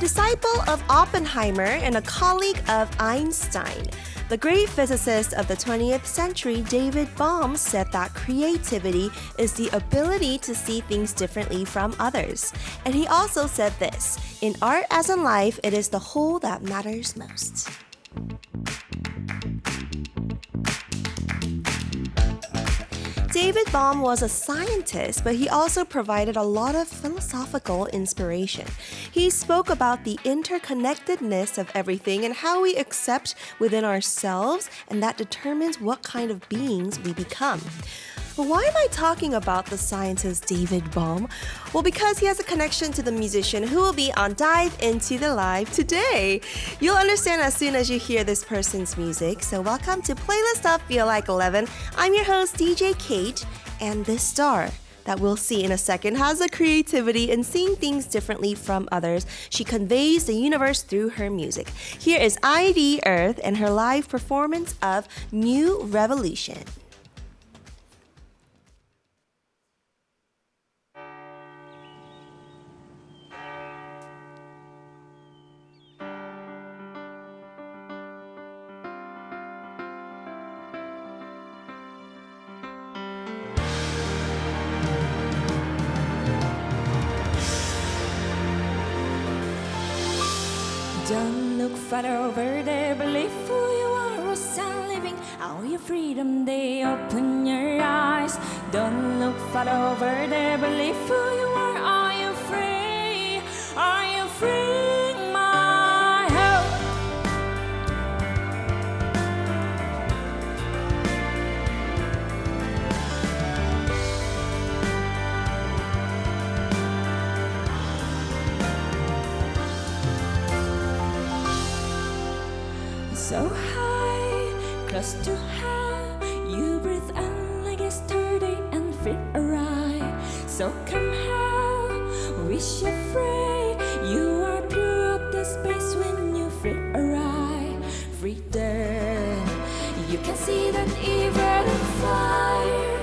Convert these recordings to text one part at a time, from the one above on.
disciple of Oppenheimer and a colleague of Einstein, the great physicist of the 20th century, David Bohm, said that creativity is the ability to see things differently from others. And he also said this, in art as in life, it is the whole that matters most. David Bohm was a scientist, but he also provided a lot of philosophical inspiration. He spoke about the interconnectedness of everything and how we accept within ourselves, and that determines what kind of beings we become. But why am I talking about the scientist David Bohm? Well, because he has a connection to the musician who will be on Dive Into the Live today. You'll understand as soon as you hear this person's music. So welcome to Playlist Up Feel Like 11. I'm your host, DJ Kate, and this star that we'll see in a second has a creativity in seeing things differently from others. She conveys the universe through her music. Here is ARIRANG and her live performance of New Revolution. Don't look far over there, believe who you are, rose and living out your freedom, they open your eyes. Don't look far over there, believe who you are you free? Are you free, my hope? So high, close to high, you breathe in like yesterday and feel alright. So come how, wish you're free. You are pure of the space when you feel alright. Freedom, you can see that evil and fire,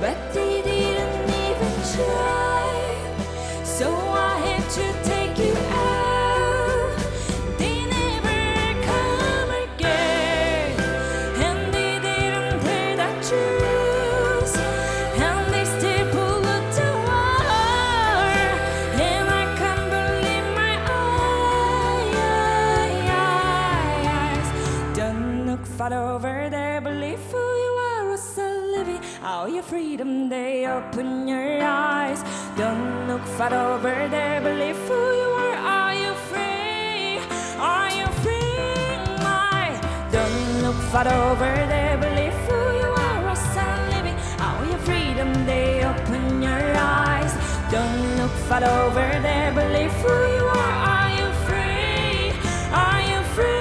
but they didn't even try. So I had to take you out. Over there, believe who you are, was a living out your freedom, they open your eyes. Don't look far over there, believe who you are you free? Are you free, my? Don't look far over there, believe who you are, was a living out your freedom, they open your eyes. Don't look far over there, believe who you are you free? Are you free?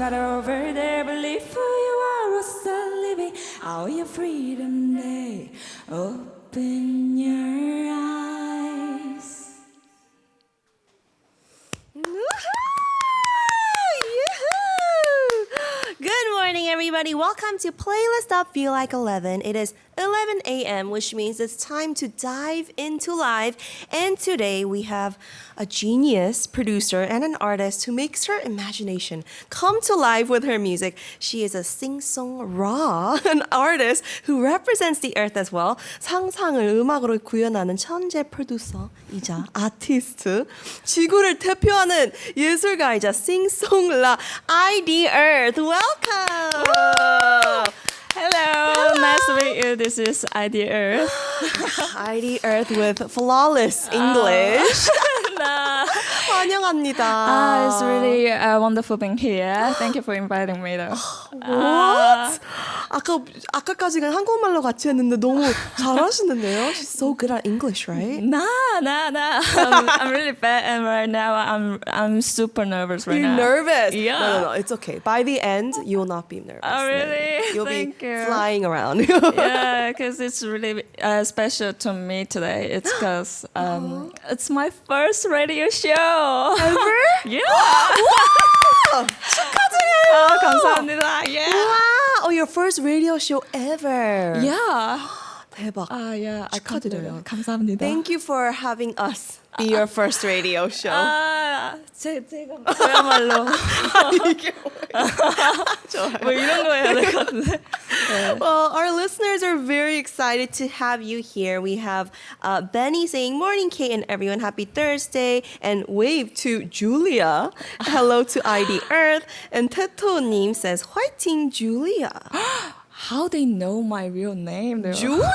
Over there, believe who you are, was a living out your freedom, they open your eyes. Good morning, everybody. everybody. Welcome to Playlist Up Feel Like 11. It is 11 a.m., which means it's time to dive into live. And today we have a genius producer and an artist who makes her imagination come to life with her music. She is a sing-song-raw, an artist who represents the earth as well. 상상을 음악으로 구현하는 천재 프로듀서이자 아티스트. 지구를 대표하는 예술가이자 sing-song-la 아이디얼스. Welcome! Hello, nice to meet you. This is Airth. Airth with flawless English. 환영합니다. It's really wonderful being here. Thank you for inviting me though. What? 아까까지는 한국말로 같이 했는데 너무 잘하시는데요? She's so good at English, right? Nah. I'm really bad, and right now I'm super nervous right now. You're nervous? Yeah. No, it's okay. By the end, you will not be nervous. Oh, really? You'll Thank be you. flying around. Yeah, because it's really special to me today. It's because it's my first radio show. Ever? Yeah. Wow! 축하드려요. 감사합니다. Yeah. Wow! Oh, your first radio show ever. Yeah. 대박. Yeah. 축하드려요. 감사합니다. Thank you for having us be your first radio show. 제가 그야말로 이게 뭐예요? 뭐 이런 거 해야 될 것 같은데. Well, our listeners are very excited to have you here. We have Benny saying, "Morning, Kate and everyone. Happy Thursday." And wave to Julia. Hello to ID Earth. And Teto-님 says, "Fighting, Julia." How they know my real name? Julia?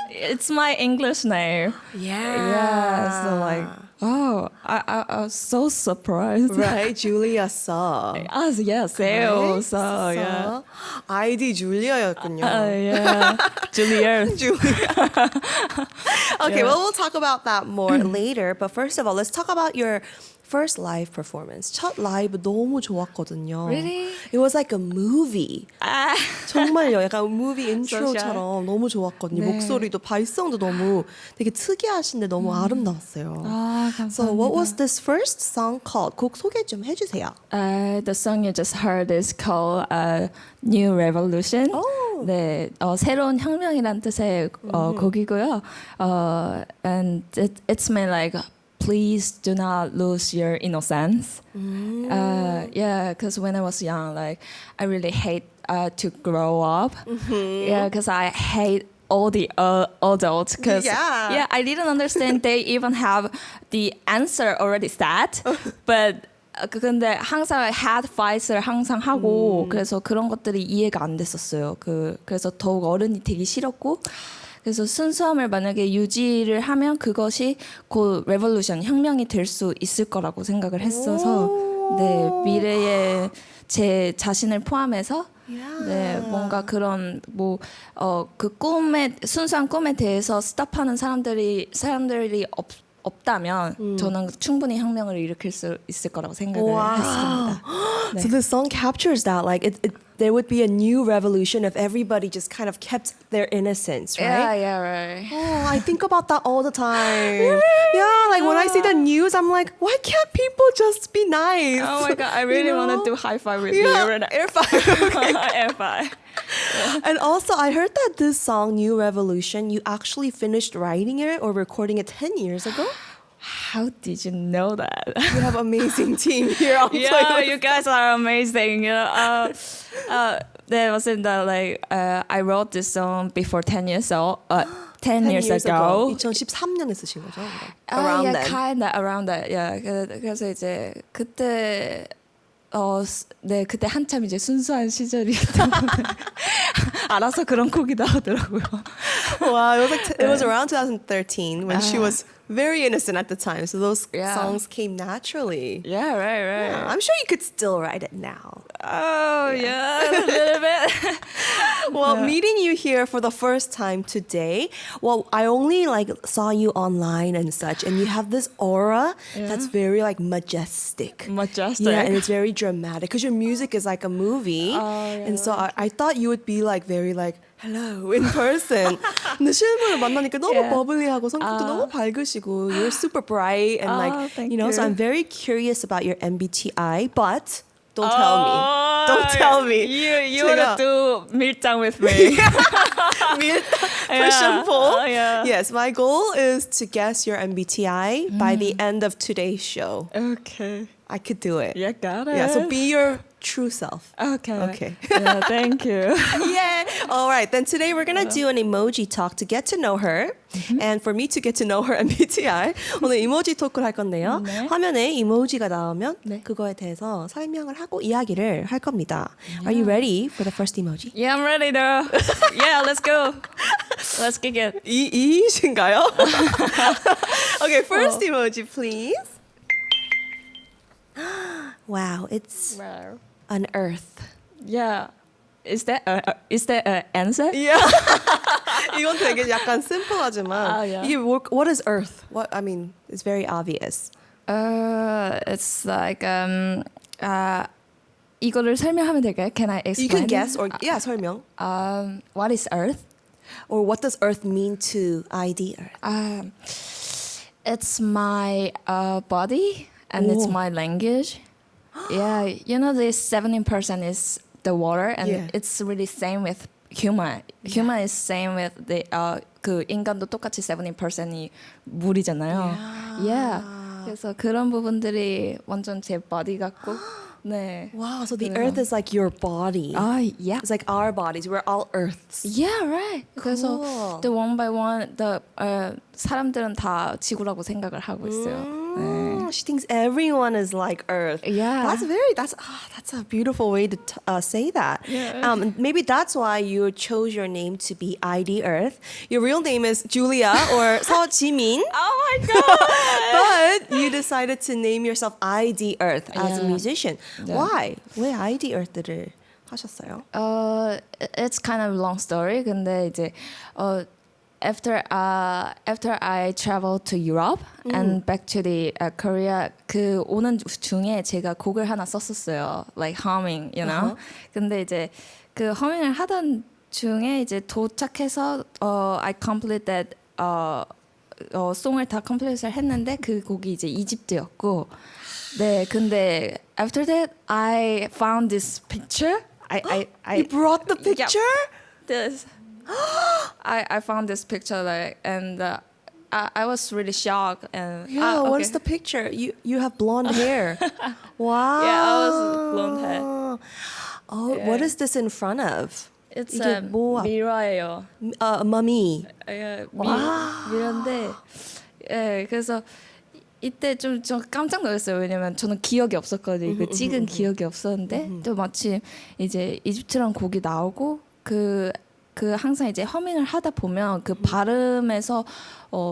It's my English name. Yeah. So like, I was so surprised. Right, Julia saw. Yeah, sales. So yeah. ID Julia였군요. Yeah. Julia. Okay, well, we'll talk about that more later. But first of all, let's talk about your first live performance. 첫 라이브 너무 좋았거든요. Really? It was like a movie. 정말요. 약간 movie intro처럼 너무 좋았거든요. 네. 목소리도 발성도 너무 되게 특이하신데 너무 아름다웠어요. 감사합니다. So what was this first song called? 곡 소개 좀 해주세요. The song you just heard is called New Revolution. 네, 새로운 혁명이란 뜻의 곡이고요. And it's meant like please do not lose your innocence. Yeah, because when I was young, like I really hate to grow up. Yeah, because I hate all the adults. Because I didn't understand they even have the answer already set. But 근데 항상 had fights를 항상 하고 그래서 그런 것들이 이해가 안 됐었어요. 그래서 더욱 어른이 되기 싫었고. 그래서 순수함을 만약에 유지를 하면 그것이 곧 레볼루션 혁명이 될 수 있을 거라고 생각을 했어서 네, 미래에 제 자신을 포함해서 네, 뭔가 그런 그 꿈에 순수한 꿈에 대해서 스탑하는 사람들이 없다면 저는 충분히 혁명을 일으킬 수 있을 거라고 생각을 했습니다. 네. So the song captures that, like there would be a new revolution if everybody just kind of kept their innocence, right? Yeah, right. Oh, I think about that all the time. Really? Yeah, like when I see the news, I'm like, why can't people just be nice? Oh my God, I really want to do high five with you right now. Air five. Air five. And also, I heard that this song, New Revolution, you actually finished writing it or recording it 10 years ago? How did you know that? You have an amazing team here on Yeah, Playlist. you guys are amazing. You know, there wasn't like I wrote this song before 10 years old. 10 years ago. 2013년에 쓰신 거죠? Around yeah, then. kinda around that. Yeah. 그래서 이제 그때 네, 그때 한참 이제 순수한 시절이기 때문에 알아서 그런 곡이 나오더라고요. Wow, it was around 2013 when she was very innocent at the time. So those songs came naturally. Yeah, right. Yeah, I'm sure you could still write it now. Oh, yeah, a little bit. Well, meeting you here for the first time today, well, I only saw you online and such, and you have this aura that's very majestic. Majestic. Yeah, and it's very dramatic because your music is like a movie. And so I thought you would be very hello in person. 근데 실물을 만나니까 너무 버블리하고 성격도 너무 밝으시고 you're super bright and thank so I'm very curious about your MBTI, but Don't tell me. Don't tell me. You wanna do 밀당 with me. Push and pull. Yeah. Yes, my goal is to guess your MBTI by the end of today's show. Okay. I could do it. You got it. Yeah, so be your true self. Okay. Yeah, thank you. Yeah. All right. Then today we're going to do an emoji talk to get to know her. And for me to get to know her MBTI. 오늘 이모지 토크를 할 건데요. 네. 화면에 이모지가 나오면 네. 그거에 대해서 설명을 하고 이야기를 할 겁니다. Are you ready for the first emoji? Yeah, I'm ready though. Yeah, let's go. Let's kick it. 이이신가요? Okay, first emoji, please. Wow, it's Wow. an earth. Yeah. Is that an answer? Yeah. 이건 되게 약간 심플하지만 yeah. 이게 what is earth? What I mean, it's very obvious. It's like 이거를 설명하면 될까요? Can I explain? You can guess or yeah, 설명. What is Earth? Or what does earth mean to ID earth? It's my body and it's Oh. my language. Yeah, you know this 70% is the water and Yeah. it's really same with human. Human is same with the 그 인간도 똑같이 70%이 물이잖아요. Yeah. 그래서 그런 부분들이 완전 제 body 같고. 네. Wow, so the 그래서- earth is like your body. yeah. It's like our bodies. We're all earths. Yeah, right. 그래서 Cool. the one by one, 사람들은 다 지구라고 생각을 하고 있어요. 네. She thinks everyone is like earth. Yeah. That's a beautiful way to say that. Yeah. Maybe that's why you chose your name to be ID Earth. Your real name is Julia or 서지민. Oh my god! But you decided to name yourself ID Earth as a Yeah. musician. Yeah. Why? 왜 ID Earth를 하셨어요? It's kind of long story. 근데 이제 after I traveled to Europe and back to the Korea, 그 오는 중에 제가 곡을 하나 썼었어요. Like humming, you know. 근데 이제 그 humming을 하던 중에 이제 도착해서 I completed 송을 다 컴플릿을 했는데 그 곡이 이제 이집트였고. 네, 근데 after that I found this picture. You brought the picture? This. I found this picture like and I was really shocked and Yeah, okay. what's the picture? You have blonde hair. Wow. Yeah, I was blonde hair. Oh, Yeah. what is this in front of? It's 이게 a 뭐- mirror예요. mummy. 미러인데 예, 그래서 이때 좀 깜짝 놀랐어요. 왜냐면 저는 기억이 없었거든요. 그 찍은 기억이 없었는데 또 마침 이제 이집트란 곡이 나오고 그 항상 이제 허밍을 하다 보면 그 발음에서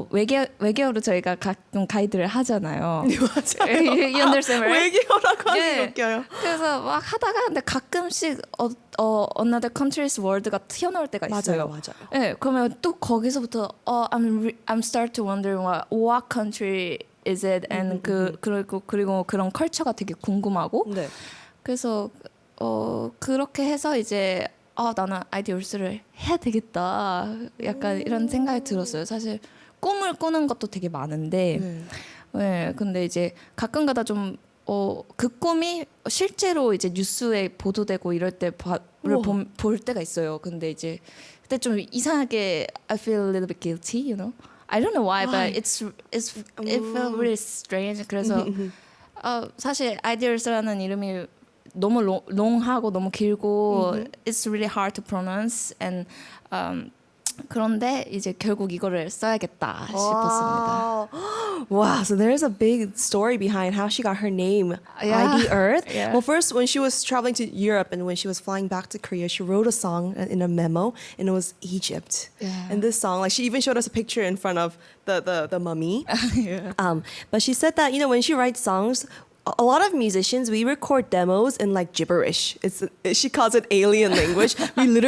외계어로 저희가 가끔 가이드를 하잖아요. 맞아요. You understand, right? 외계어라고 하는 예. 게 웃겨요. 그래서 막 하다가 근데 가끔씩 another country's word가 튀어나올 때가 있어요. 맞아요. 예, 그러면 또 거기서부터 I'm start to wonder what country is it and 그리고 그런 컬처가 되게 궁금하고. 네. 그래서 그렇게 해서 이제 나는 아이디얼스를 해야 되겠다. 약간 이런 생각이 들었어요. 사실 꿈을 꾸는 것도 되게 많은데, 네, 근데 이제 가끔가다 좀 그 꿈이 실제로 이제 뉴스에 보도되고 이럴 때 볼 때가 있어요. 근데 이제 그때 좀 이상하게 I feel a little bit guilty, you know. I don't know why, but it felt really strange. 그래서 사실 아이디얼스라는 이름이 너무 롱하고 너무 길고 it's really hard to pronounce and 그런데 이제 결국 이거를 써야겠다 싶었습니다. Wow, so there's a big story behind how she got her name, Yeah. ID Earth. Yeah. Well, first, when she was traveling to Europe and when she was flying back to Korea, she wrote a song in a memo, and it was Egypt. Yeah. And this song, like she even showed us a picture in front of the mummy. Yeah. But she said that when she writes songs, a lot of musicians, we record demos in like gibberish. She calls it alien language.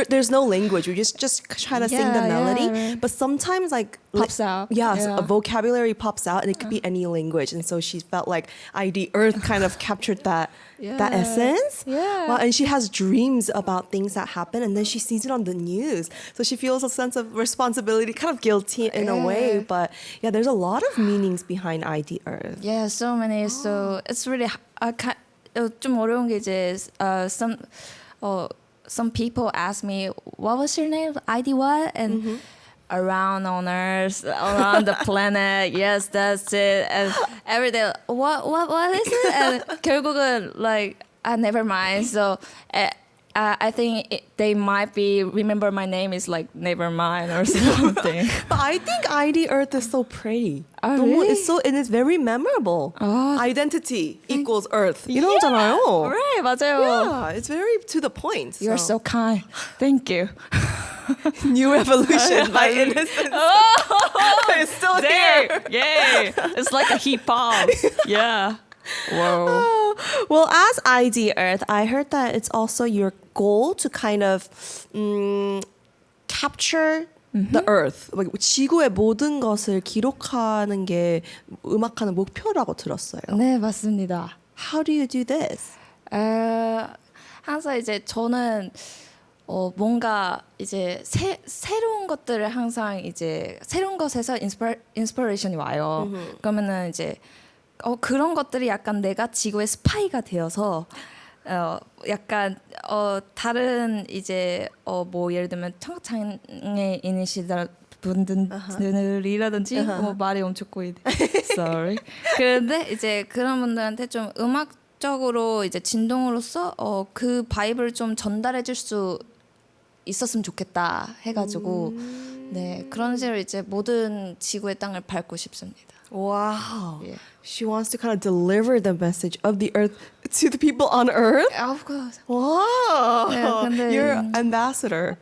There's no language. We just try to sing the Yeah, melody. right. But sometimes like Pops out. Yeah, so Yeah. a vocabulary pops out, and it could be any language. And so she felt like ID Earth kind of captured that Yeah. essence. Yeah. Wow, and she has dreams about things that happen, and then she sees it on the news. So she feels a sense of responsibility, kind of guilty in a way. Yeah. But yeah, there's a lot of meanings behind ID Earth. Yeah, so many. So it's really 좀 어려운 게 이제 some people ask me what was your name? ID what? And around on Earth, around the planet. Yes, that's it. And every day, what is it? And 결국은 like never mind. So I think they might be remember my name is like never mind or something. But I think ID Earth is so pretty. Oh, really? It's very memorable. Identity equals Earth. 이러잖아요. Right, 맞아요. Yeah, it's very to the point. You're so kind. Thank you. New evolution, my innocence. It's still here. Yay! It's like a hip hop. Yeah. Whoa. Well, as ID Earth, I heard that it's also your goal to kind of capture the Earth, 지구의 모든 것을 기록하는 게 음악하는 목표라고 들었어요. 네, 맞습니다. How do you do this? 항상 이제 저는 뭔가 이제 새로운 것들을 항상 이제 새로운 것에서 인스피레이션이 와요. 그러면은 이제 그런 것들이 약간 내가 지구의 스파이가 되어서 약간 다른 이제 뭐 예를 들면 청각장애인이시다 분들이라든지 말이 엄청 꼬이네. Sorry. 그런데 이제 그런 분들한테 좀 음악적으로 이제 진동으로서 그 바이브를 좀 전달해줄 수 있었으면 좋겠다 해가지고 네 그런 식으로 이제 모든 지구의 땅을 밟고 싶습니다. Wow. Yeah. She wants to kind of deliver the message of the Earth to the people on Earth. Of course. Wow. 근데 You're ambassador.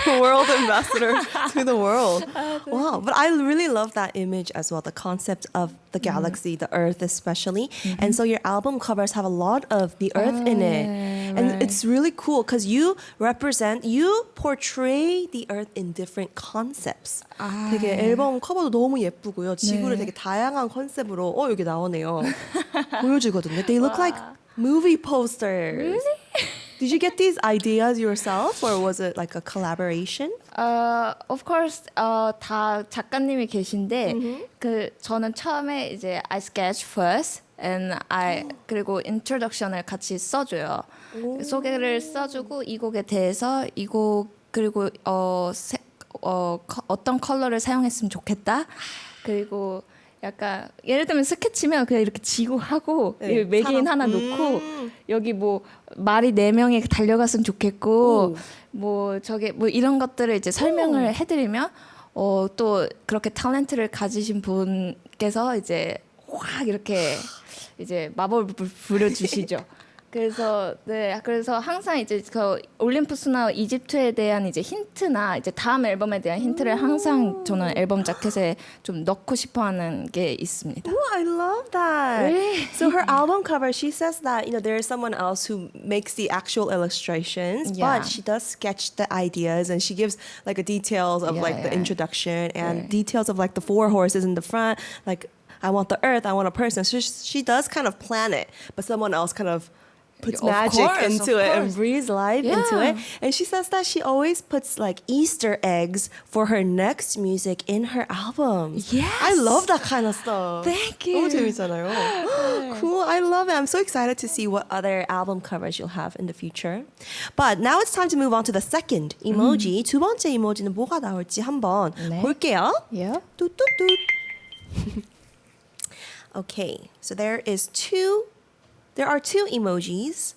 World ambassador to the world. Wow. But I really love that image as well, the concept of the galaxy, the Earth especially. And so your album covers have a lot of the Earth in it. And it's really cool because you portray the Earth in different concepts. 되게 앨범 커버도 너무 예쁘고요. 지구를 되게 다양한 컨셉으로 여기 나오네요. 보여주거든요. They look like movie posters. Really? Did you get these ideas yourself or was it like a collaboration? Of course, 다 작가님이 계신데 저는 처음에 이제 I sketch first and 그리고 introduction을 같이 써줘요. 소개를 써주고 이 곡에 대해서 이 곡 그리고 어떤 컬러를 사용했으면 좋겠다. 그리고 약간 예를 들면 스케치면 그냥 이렇게 지고 하고 매개인 하나 놓고 여기 뭐 말이 4명이 달려갔으면 좋겠고 뭐 이런 것들을 이제 설명을 해드리면 또 그렇게 탤런트를 가지신 분께서 이제 확 이렇게 이제 마법을 부려주시죠. 그래서 항상 이제 그 올림푸스나 이집트에 대한 이제 힌트나 이제 다음 앨범에 대한 힌트를 항상 저는 앨범 자켓에 좀 넣고 싶어하는 게 있습니다. Oh, I love that. Really? So her album cover, she says that there is someone else who makes the actual illustrations, but she does sketch the ideas and she gives like a details of the introduction and details of like the 4 horses in the front, like I want the earth, I want a person. So she does kind of plan it, but someone else kind of puts magic into it and breathes life into it. And she says that she always puts like Easter eggs for her next music in her albums. Yes. I love that kind of stuff. Thank you. 너무 재밌잖아요. Cool. I love it. I'm so excited to see what other album covers you'll have in the future. But now it's time to move on to the second emoji. 두 번째 이모지는 뭐가 나올지 한번 볼게요. Yeah. 뚜뚜뚜. Okay. So there are 2 emojis.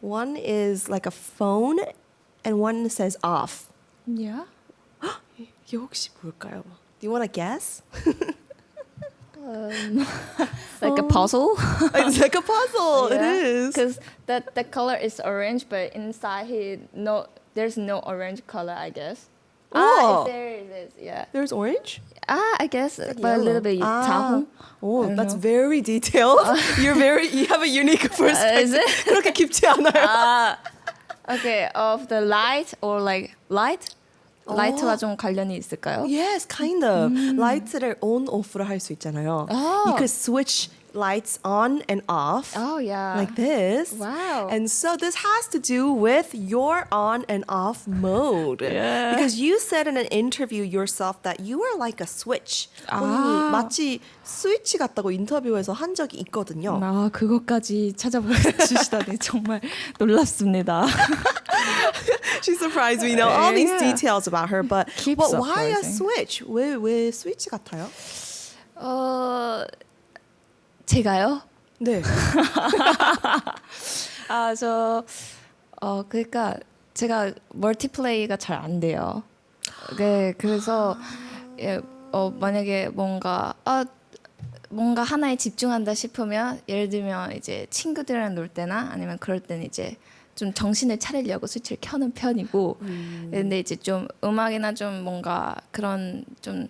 One is like a phone and one says off. Yeah. 이게 혹시 뭘까요? Do you want to guess? Like a puzzle. It's like a puzzle. It is. Because the color is orange, but inside there's no orange color, I guess. Oh. There it is. Yeah. There's orange? I guess, but a little bit 자홍. Oh, that's very detailed. You have a unique perspective. Is it? 그렇게 깊지 않아요. Okay, of the light or like light? 라이트와 좀 관련이 있을까요? Yes, kind of. 라이트를 on, off를 할 수 있잖아요. You could switch lights on and off. Oh yeah. Like this. Wow. And so this has to do with your on and off mode. Yeah. Because you said in an interview yourself that you were like a switch. 본인이 마치 스위치 같다고 인터뷰에서 한 적이 있거든요. 아, 그것까지 찾아보시다니 정말 놀랍습니다. She's surprised we know all these details about her, but Keeps why a surprising. switch? 왜 스위치 같아요? 제가요? 네. 그러니까 제가 멀티플레이가 잘 안 돼요. 네, 그래서 만약에 뭔가 하나에 집중한다 싶으면 예를 들면 이제 친구들이랑 놀 때나 아니면 그럴 때는 이제 좀 정신을 차리려고 스위치를 켜는 편이고 근데 이제 좀 음악이나 좀 뭔가 그런 좀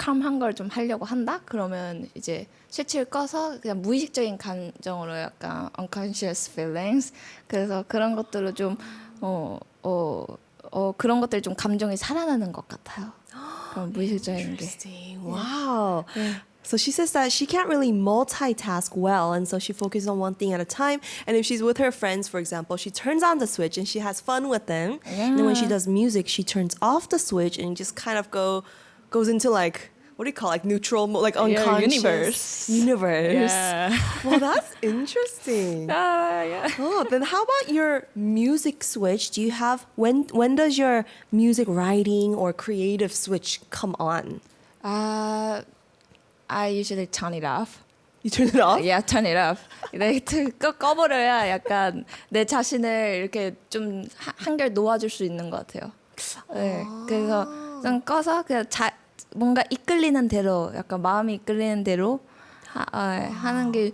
calm한 걸 좀 하려고 한다? 그러면 이제 스위치를 꺼서 그냥 무의식적인 감정으로 약간 unconscious feelings 그래서 그런 것들로 좀 그런 것들이 좀 감정이 살아나는 것 같아요. 그런 무의식적인 게. Wow. So she says that she can't really multitask well, and so she focuses on one thing at a time. And if she's with her friends, for example, she turns on the switch and she has fun with them. And then when she does music, she turns off the switch and just kind of goes into like, what do you call it? Like neutral mode, like unconscious universe. Yeah. Well, that's interesting. Yeah. Oh, then how about your music switch? Do you have when does your music writing or creative switch come on? I usually turn it off. You turn it off? Yeah, turn it off. 네, 꺼버려야 약간 내 자신을 이렇게 좀 한결 놓아줄 수 있는 것 같아요. 네, 그래서 그냥 꺼서 그냥 뭔가 이끌리는 대로, 약간 마음이 이끌리는 대로 하는 게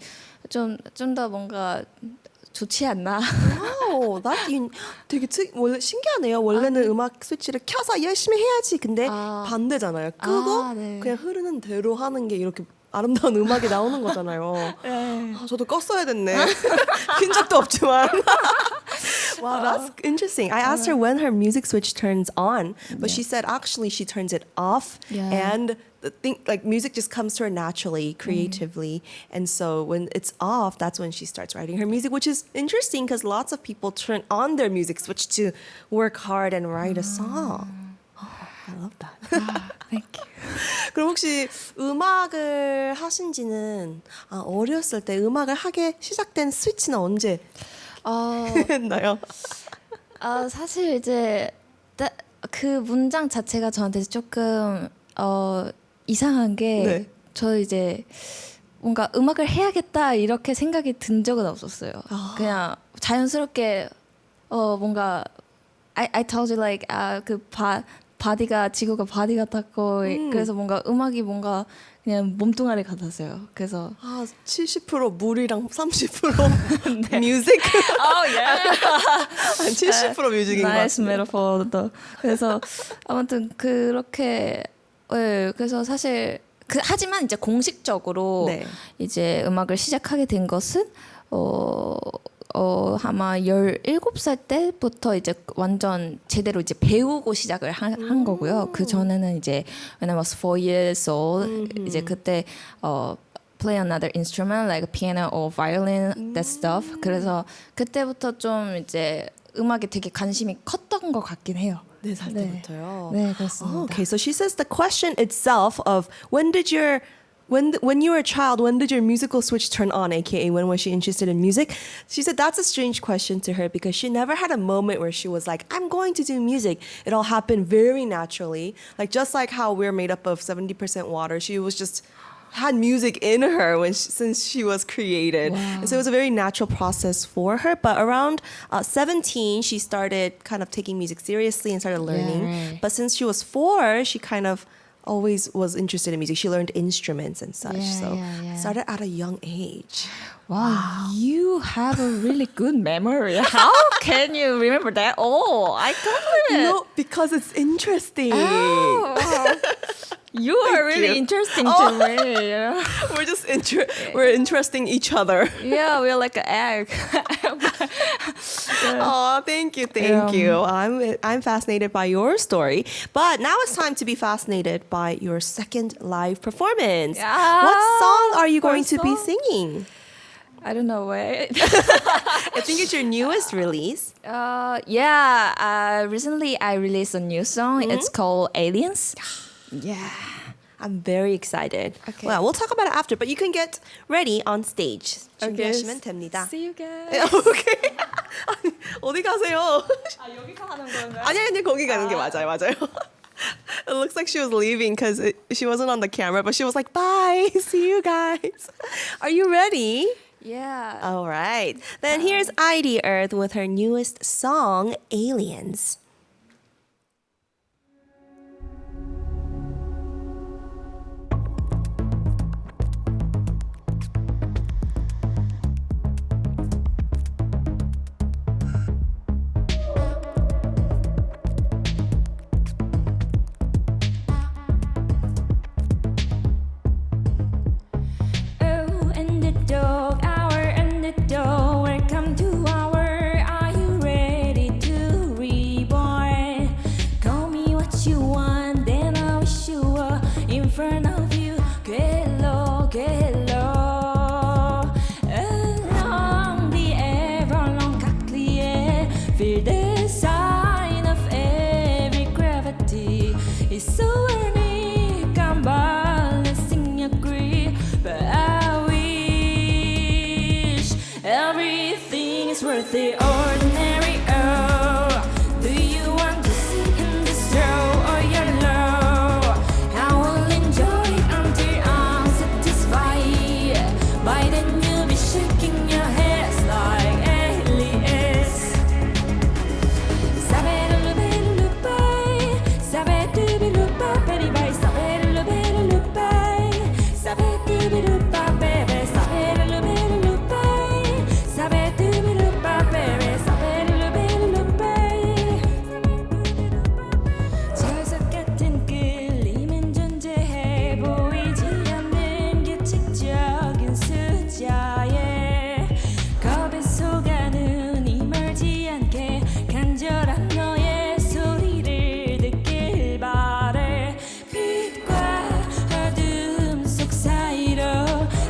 좀 더 뭔가 좋지 않나? 오, 되게 원래 신기하네요. 원래는 음악 스위치를 켜서 열심히 해야지. 근데 반대잖아요. 끄고 네. 그냥 흐르는 대로 하는 게 이렇게 아름다운 음악이 나오는 거잖아요. 저도 껐어야 됐네. 킨 적도 없지만. Wow, that's interesting. I asked her when her music switch turns on, but she said actually she turns it off, and the thing like music just comes to her naturally, creatively, and so when it's off, that's when she starts writing her music, which is interesting because lots of people turn on their music switch to work hard and write a song. I love that. Thank you. 그럼 혹시 음악을 하신 지는 어렸을 때 음악을 하게 시작된 스위치는 언제 했나요? 사실 이제 그 문장 자체가 저한테 조금 이상한 게 저 이제 뭔가 음악을 해야겠다 이렇게 생각이 든 적은 없었어요. 그냥 자연스럽게 뭔가 I told you like 지구가 바디 같았고 그래서 뭔가 음악이 뭔가 그냥 몸뚱아리 같았어요. 그래서 70% 물이랑 30% 뮤직. 한 70% 뮤직인 것 같아요. Nice metaphor. 그래서 아무튼 그렇게 그래서 사실 하지만 이제 공식적으로 이제 음악을 시작하게 된 것은 아마 17살 때부터 이제 완전 제대로 이제 배우고 시작을 한 거고요. 그 전에는 이제 when I was 4 years old 이제 그때 play another instrument like piano or violin that stuff. 그래서 그때부터 좀 이제 음악에 되게 관심이 컸던 것 같긴 해요. 네, 살 때부터요. 네, 그렇습니다. Okay, so she says the question itself of when you were a child, when did your musical switch turn on, aka when was she interested in music? She said that's a strange question to her because she never had a moment where she was like, I'm going to do music. It all happened very naturally. Like just like how we're made up of 70% water, she was just had music in her since she was created. Wow. And so it was a very natural process for her. But around 17, she started kind of taking music seriously and started learning. Yeah, right. But since she was 4, she kind of always was interested in music. She learned instruments and such. Started at a young age. Wow, you have a really good memory. How can you remember that? I compliment. No, because it's interesting. You are really you. interesting to me. You know? We're just we're interesting each other. Yeah, we're like an egg. Oh, thank you. I'm fascinated by your story. But now it's time to be fascinated by your second live performance. Yeah. What song are you going to be 벌써? singing? I don't know where. I think it's your newest release. Recently I released a new song. It's called Aliens. Yeah. I'm very excited. Okay. Well, we'll talk about it after, but you can get ready on stage. 준비하시면 됩니다. See you guys. 오케이. 아니, 어디 가세요? 여기서 하는 건가요? 아니 거기 가는 게 맞아요. It looks like she was leaving because she wasn't on the camera, but she was like, bye, see you guys. Are you ready? Yeah. All right. Then here's Airth with her newest song, Aliens. Oh, underdog, our underdog. Welcome to our. Are you ready to reborn? Call me what you want, then I'll wish you were in front of you. Get low, get low. Along the everlong cocklier, feel the sign of every gravity. It's so unique, I'm balancing your grief, but I wish everything is worth the ordinary. Oh, do you want to see in this show or you're low? I will enjoy it until I'm satisfied. By then you'll be shaking your head like aliens. 저석 같은 끌림은 존재해 보이지 않는 규칙적인 숫자에 겁에 속아는 이 멀지 않게 간절한 너의 소리를 듣길 바래. 빛과 어둠 속 사이로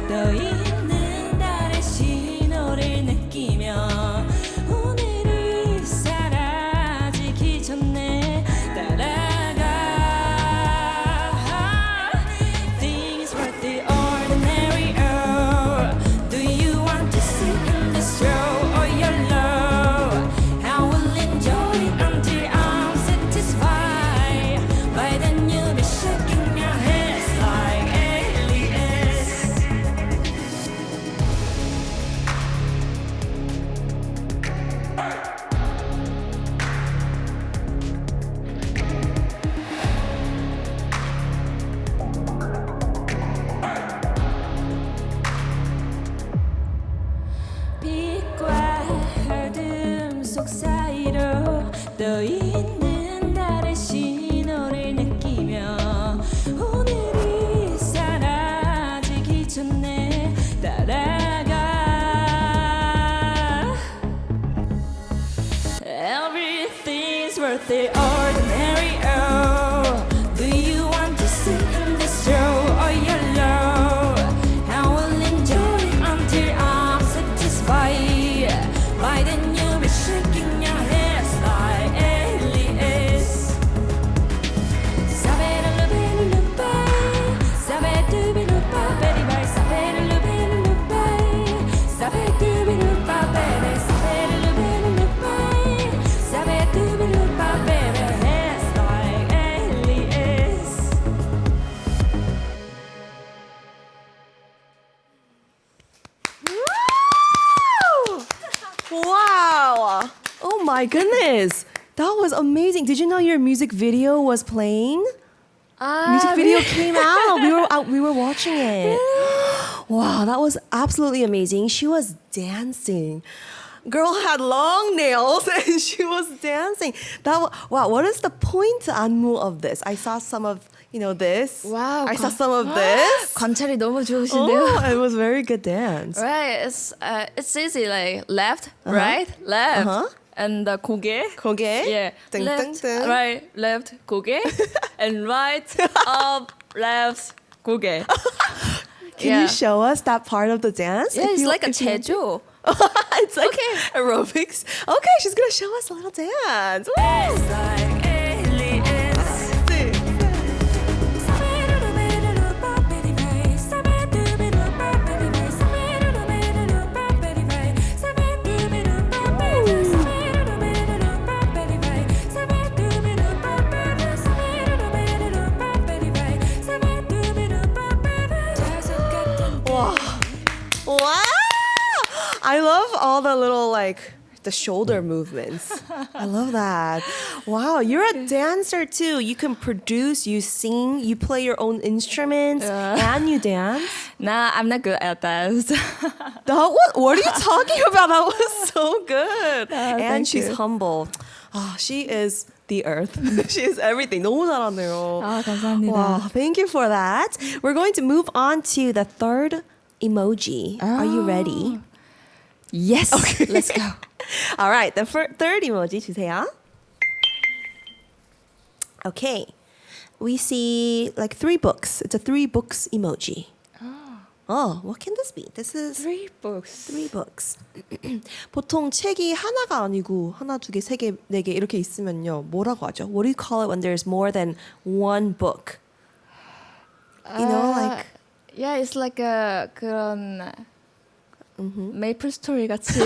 떠 있는 달의 신호를 느끼며 오늘이 사라지기 전에 따라가. Things worth the ordinary. Oh, do you want to see in this show or you're low? I will enjoy it until I'm satisfied. By then you'll be shaking your head like aliens. 빛과 어둠 속 사이로 떠 있는 달의 신호를 느끼며 오늘이 사라지기 전에 따라가. Everything's worth the ordinary. Oh, do you want to see in this show or you're low? I will enjoy it until I'm satisfied. By then you'll be shaking your head like aliens. Wow. Oh my goodness. That was amazing. Did you know your music video was playing? Music video came out. We were watching it. Wow, that was absolutely amazing. She was dancing. Girl had long nails and she was dancing. Wow, what is the point, 안무, of this? I saw some of you know, this. Wow. I saw some of this. 관찰이 너무 좋으신데요. Oh, it was very good dance. Right, it's easy like left, right, left, and 고개. 고개. Yeah, 땡, left, 땡, 땡. right, left, 고개, and right, up, left, 고개. Can you show us that part of the dance? Yeah, it's like a 제조. It's like aerobics. Okay, she's gonna show us a little dance. Woo! It's like aliens. Wow! I love all the little like the shoulder movements. I love that. Wow, you're a dancer too. You can produce, you sing, you play your own instruments, and you dance. Nah, I'm not good at that. What are you talking about? That was so good. And thank she's you. humble. She is the earth. She is everything. 너무 잘하네요. 감사합니다. Wow, thank you for that. We're going to move on to the third emoji. Are you ready? Yes. Okay. Let's go. All right, the third emoji 주세요. Okay, we see like 3 books. It's a 3 books emoji. Oh, what can this be? This is 3 books. 3 books. 보통 책이 하나가 아니고 하나, 두 개, 세 개, 네 개 이렇게 있으면요. 뭐라고 하죠? What do you call it when there's more than one book? You know, like Yeah, it's like a 그런 메이플 스토리 같이.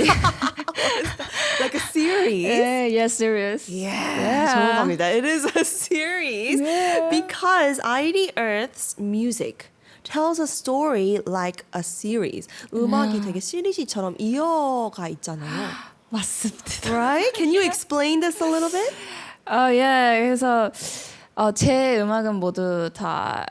like a series. Yeah, serious. Yeah, 정확합니다. It is a series because 아이디얼스 music tells a story like a series. 음악이 되게 시리즈처럼 이어가 있잖아요. 맞습니다. Right? Can you explain this a little bit? Yeah. 그래서 제 음악은 모두 다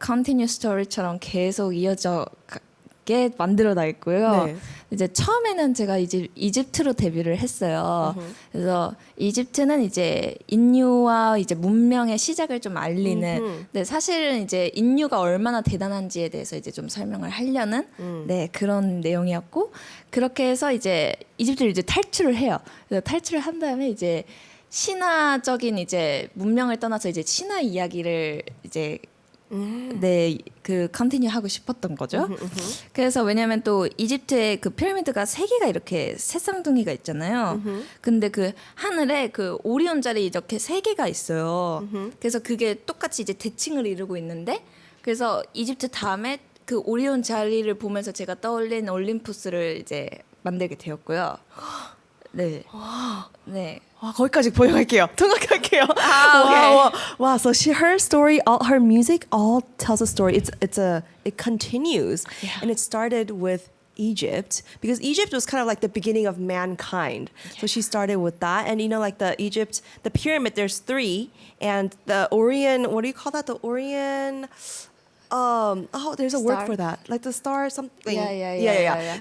continuous story처럼 계속 이어져게 만들어져 있고요. 네. 이제 처음에는 제가 이제 이집트로 데뷔를 했어요. 그래서 이집트는 이제 인류와 이제 문명의 시작을 좀 알리는. 근데 사실은 이제 인류가 얼마나 대단한지에 대해서 이제 좀 설명을 하려는 네 그런 내용이었고 그렇게 해서 이제 이집트를 이제 탈출을 해요. 그래서 탈출을 한 다음에 이제 신화적인 이제 문명을 떠나서 이제 신화 이야기를 이제 그 컨티뉴 하고 싶었던 거죠. 그래서 왜냐면 또 이집트에 그 피라미드가 3개가 이렇게 새쌍둥이가 있잖아요. 근데 그 하늘에 그 오리온 자리 이렇게 3개가 있어요. 그래서 그게 똑같이 이제 대칭을 이루고 있는데 그래서 이집트 다음에 그 오리온 자리를 보면서 제가 떠올린 올림푸스를 이제 만들게 되었고요. 네. 네. 와, 거기까지 보여갈게요. 통역할게요. okay. Wow. So her story, all her music, all tells a story. It continues, and it started with Egypt because Egypt was kind of like the beginning of mankind. So she started with that, and you know, like the pyramid. There's 3, and the Orion. What do you call that? The Orion. There's a word Star? for that. Like the star, something. Yeah.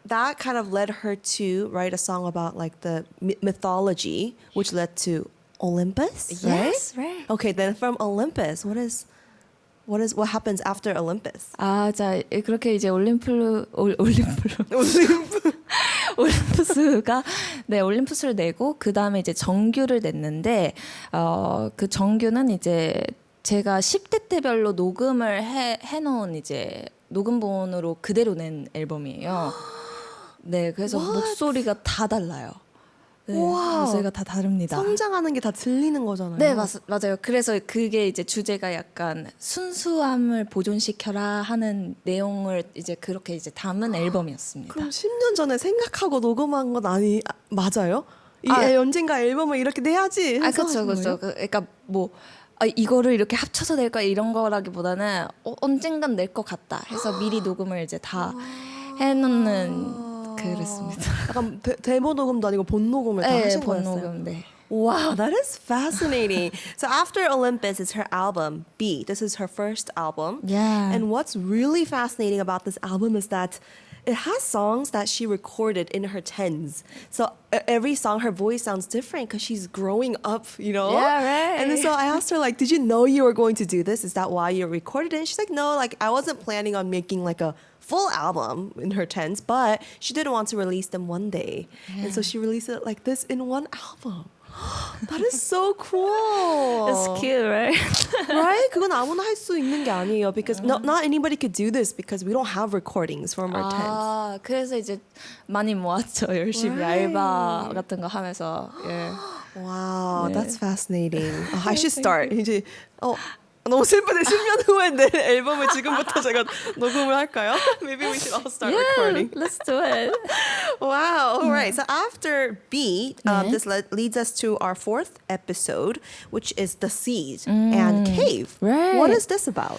That kind of led her to write a song about like the mythology, which led to Olympus, right? Yes, right. Okay, then from Olympus, what happens after Olympus? 자 그렇게 이제 올림푸스가 네 올림푸스를 내고 그 다음에 이제 정규를 냈는데 그 정규는 이제 제가 10대 때별로 녹음을 해놓은 이제 녹음본으로 그대로 낸 앨범이에요. 네, 그래서 목소리가 다 달라요. 네, 목소리가 다 다릅니다. 성장하는 게 다 들리는 거잖아요. 네, 맞아요. 그래서 그게 이제 주제가 약간 순수함을 보존시켜라 하는 내용을 이제 그렇게 이제 담은 앨범이었습니다. 그럼 10년 전에 생각하고 녹음한 건 맞아요? 언젠가 앨범을 이렇게 내야지. 그렇죠. 그러니까 뭐 이거를 이렇게 합쳐서 낼까 이런 거라기보다는 언젠간 낼 것 같다 해서 미리 녹음을 이제 다 해놓는 그랬습니다. 약간 데모 녹음도 아니고 본 녹음을 다 하신 거였어요? 본 녹음, 네. Wow, that is fascinating. So after Olympus is her album, B. This is her first album. Yeah. And what's really fascinating about this album is that it has songs that she recorded in her tens. So every song, her voice sounds different because she's growing up, you know? Yeah, right. And then so I asked her, like, did you know you were going to do this? Is that why you recorded it? And she's like, no, like, I wasn't planning on making like a full album in her tens, but she did want to release them one day. And so she released it like this in one album. That is so cool. It's cute, right? Right? 그건 아무나 할 수 있는 게 아니에요. Because not anybody could do this because we don't have recordings from our tents. 아, 그래서 이제 많이 모았죠. 열심히 알바 같은 거 하면서. 예. Wow, that's fascinating. I should start. 이제 너무 슬프네. 10년 후에 내 앨범을 지금부터 제가 녹음을 할까요? Maybe we should all start recording. Let's do it. Wow. All right. So after B, this leads us to our fourth episode, which is The Seed and Cave. Right. What is this about?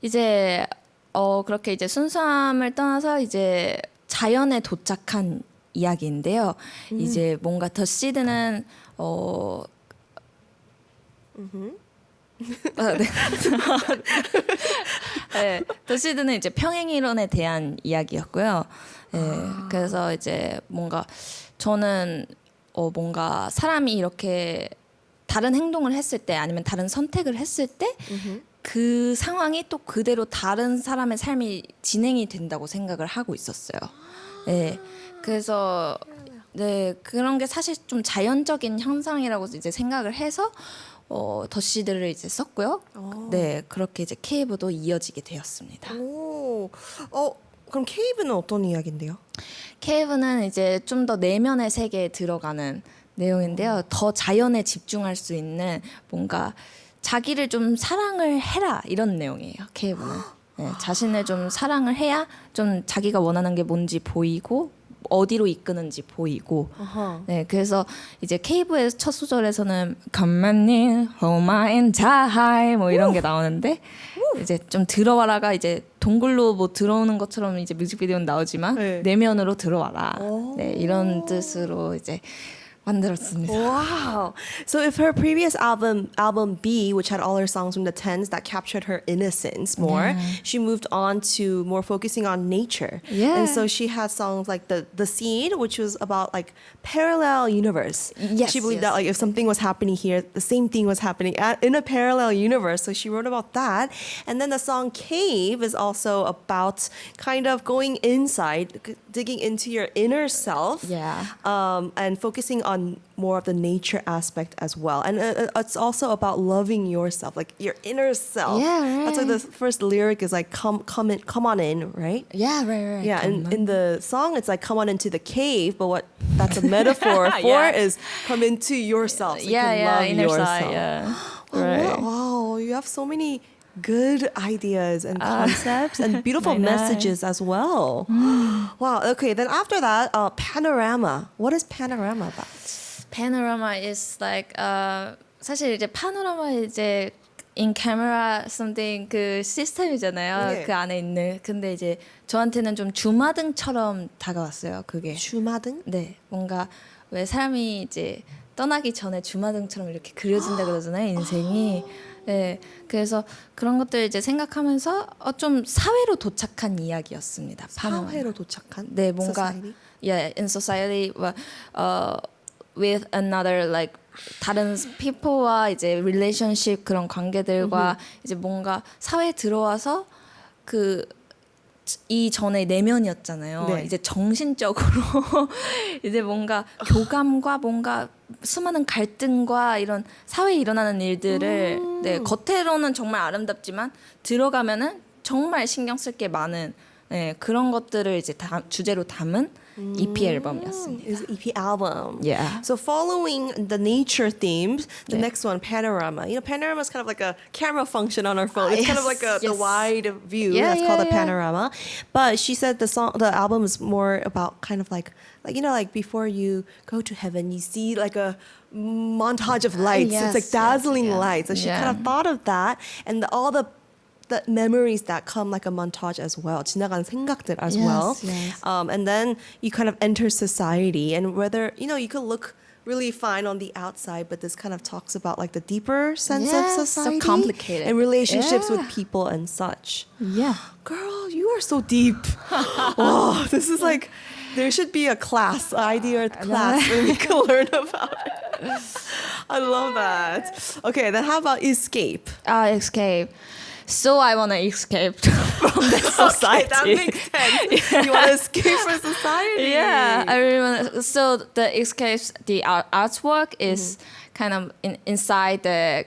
이제 그렇게 이제 순수함을 떠나서 이제 자연에 도착한 이야기인데요. 이제 뭔가 더 시드는 네. 네, 더 시드는 이제 평행 이론에 대한 이야기였고요. 네, 그래서 이제 뭔가 저는 뭔가 사람이 이렇게 다른 행동을 했을 때 아니면 다른 선택을 했을 때 그 상황이 또 그대로 다른 사람의 삶이 진행이 된다고 생각을 하고 있었어요. 네, 그래서 네 그런 게 사실 좀 자연적인 현상이라고 이제 생각을 해서 더시드를 이제 썼고요. 네, 그렇게 이제 케이브도 이어지게 되었습니다. 그럼 케이브는 어떤 이야기인데요? 케이브는 이제 좀 더 내면의 세계에 들어가는 내용인데요. 더 자연에 집중할 수 있는 뭔가 자기를 좀 사랑을 해라 이런 내용이에요. 케이브는 네, 자신을 좀 사랑을 해야 좀 자기가 원하는 게 뭔지 보이고 어디로 이끄는지 보이고 네 그래서 이제 케이브의 첫 소절에서는 Come on in, hold my entire 뭐 이런 게 나오는데 이제 좀 들어와라가 이제 동굴로 뭐 들어오는 것처럼 이제 뮤직비디오는 나오지만 네. 내면으로 들어와라 네 이런 뜻으로 이제 만들었습니다. Wow. So if her previous album B, which had all her songs from the tens that captured her innocence more, she moved on to more focusing on nature. Yeah. And so she had songs like The Seed, which was about like parallel universe. Yes, She believed yes. that like if something was happening here, the same thing was happening in a parallel universe. So she wrote about that. And then the song Cave is also about kind of going inside, digging into your inner self. Yeah. And focusing on more of the nature aspect as well. And it's also about loving yourself, like your inner self. Yeah, right. That's why the first lyric is like come on in, right? Yeah, right. Yeah, and in the song it's like come on into the cave, but what that's a metaphor for Yeah. is come into yourself. So you can yeah, love inner yourself. side. Yeah. Oh, Right. wow, you have so many good ideas and concepts and beautiful I know. messages as well. Wow. Okay. Then after that, panorama. What is panorama about? Panorama is like 사실 이제 파노라마 이제 in camera something 그 시스템이잖아요. 네. 그 안에 있는. 근데 이제 저한테는 좀 주마등처럼 다가왔어요. 그게. 주마등? 네, 뭔가 왜 사람이 이제 떠나기 전에 주마등처럼 이렇게 그려진다 그러잖아요. 인생이. 네, 그래서 그런 것들 이제 생각하면서 좀 사회로 도착한 이야기였습니다. 파노라마. 사회로 도착한? 네, 뭔가 Society? yeah, in society with another like 다른 people와 이제 relationship 그런 관계들과 이제 뭔가 사회에 들어와서 그 이전에 내면이었잖아요. 네. 이제 정신적으로 이제 뭔가 교감과 뭔가 수많은 갈등과 이런 사회에 일어나는 일들을 네, 겉으로는 정말 아름답지만 들어가면은 정말 신경 쓸 게 많은 네, 그런 것들을 이제 주제로 담은 EP 앨범이었습니다. Is EP album. Yeah. So following the nature themes, the 네. next one, panorama. You know, panorama is kind of like a camera function on our phone. It's kind of like the yes. wide view. Yeah, That's called a yeah. panorama. But she said the album is more about kind of like you know, like before you go to heaven, you see like a montage of lights. Yes, it's like dazzling yes, yeah. lights. So she kind of thought of that and all the memories that come like a montage as well. 지나가는 생각들 as Yes, well. yes. And then you kind of enter society and whether, you know, you could look really fine on the outside, but this kind of talks about like the deeper sense Yes, of so society. complicated. And relationships Yeah. with people and such. Yeah. Girl, you are so deep. Wow, this is like, there should be a class, IDR class where we can learn about it. I love that. Okay, then how about escape? Escape. So I want to escape from the society. Okay, that makes sense. You want to escape from society. Yeah, I really want to. So the escapes, the artwork is kind of inside the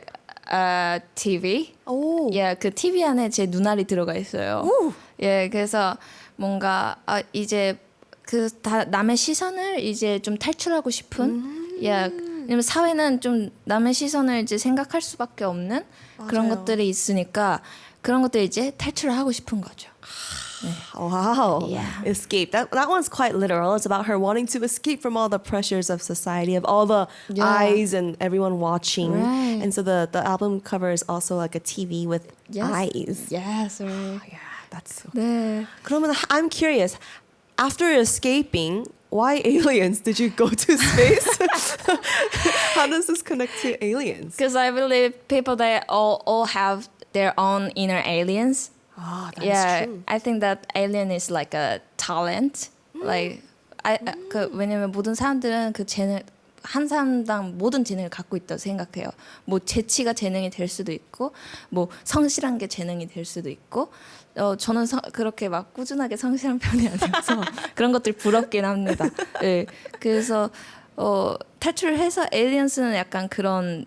TV. 오. 예, 그 TV 안에 제 눈알이 들어가 있어요. 오. 예, 그래서 뭔가 이제 그 다 남의 시선을 이제 좀 탈출하고 싶은. 예, 왜냐면 사회는 좀 남의 시선을 이제 생각할 수밖에 없는 그런 맞아요. 것들이 있으니까 그런 것들 이제 탈출을 하고 싶은 거죠. Wow. Yeah. Escape. That one's quite literal. It's about her wanting to escape from all the pressures of society, of all the eyes and everyone watching. Right. And so the album cover is also like a TV with eyes. Yes, right. Yeah, that's so. 네. 그러면 I'm curious. After escaping, why aliens? Did you go to space? How does this connect to aliens? Because I believe people that all have their own inner aliens. Ah, that's Yeah, true. I think that alien is like a talent. Like 왜냐면 모든 사람들은 그 재능 한 사람당 모든 재능을 갖고 있다고 생각해요. 뭐 재치가 재능이 될 수도 있고, 뭐 성실한 게 재능이 될 수도 있고. 저는 그렇게 막 꾸준하게 성실한 편이 아니어서 그런 것들 부럽긴 합니다. 네, 그래서 탈출해서 에일리언스는 약간 그런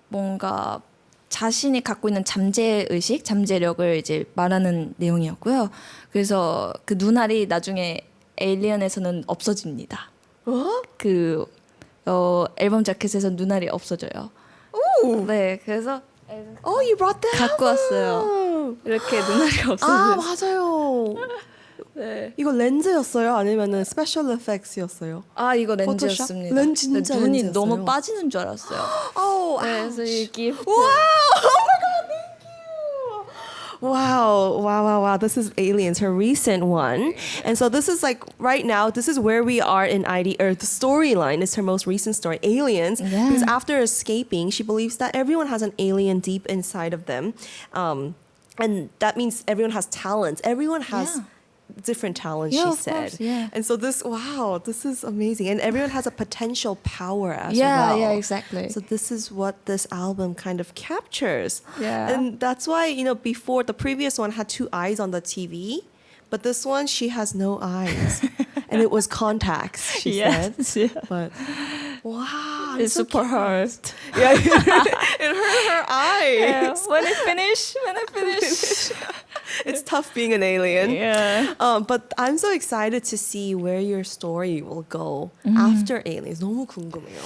뭔가 자신이 갖고 있는 잠재의식, 잠재력을 이제 말하는 내용이었고요. 그래서 그 눈알이 나중에 에일리언에서는 없어집니다. 그 앨범 자켓에서 눈알이 없어져요. 오. 네, 그래서 Oh, you brought that 갖고 왔어요. album. 이렇게 눈알이 아, 없어져요. 맞아요. 네. 이거 렌즈였어요? 아니면은 스페셜 에펙스였어요? 이거 렌즈였습니다. 렌즈 진짜 눈이 렌즈였어요. 너무 빠지는 줄 알았어요. Oh, 그래서 이 기프트. wow! Oh my god, thank you! Wow. This is Aliens, her recent one. And so this is like, right now, this is where we are in the storyline is her most recent story, Aliens. Yeah. Because after escaping, she believes that everyone has an alien deep inside of them. And that means everyone has talents. Everyone has different talents, Yeah, she of said. course, yeah. And so this is amazing. And everyone has a potential power as Yeah, well. yeah, exactly. So this is what this album kind of captures. Yeah. And that's why, before the previous one had two eyes on the TV, but this one, she has no eyes. And it was contacts, she said. Yeah. But wow. It's so super hard. Yeah, it hurt her eyes. Yeah, when I finish. It's tough being an alien. Yeah. But I'm so excited to see where your story will go after Aliens. 너무 궁금해요.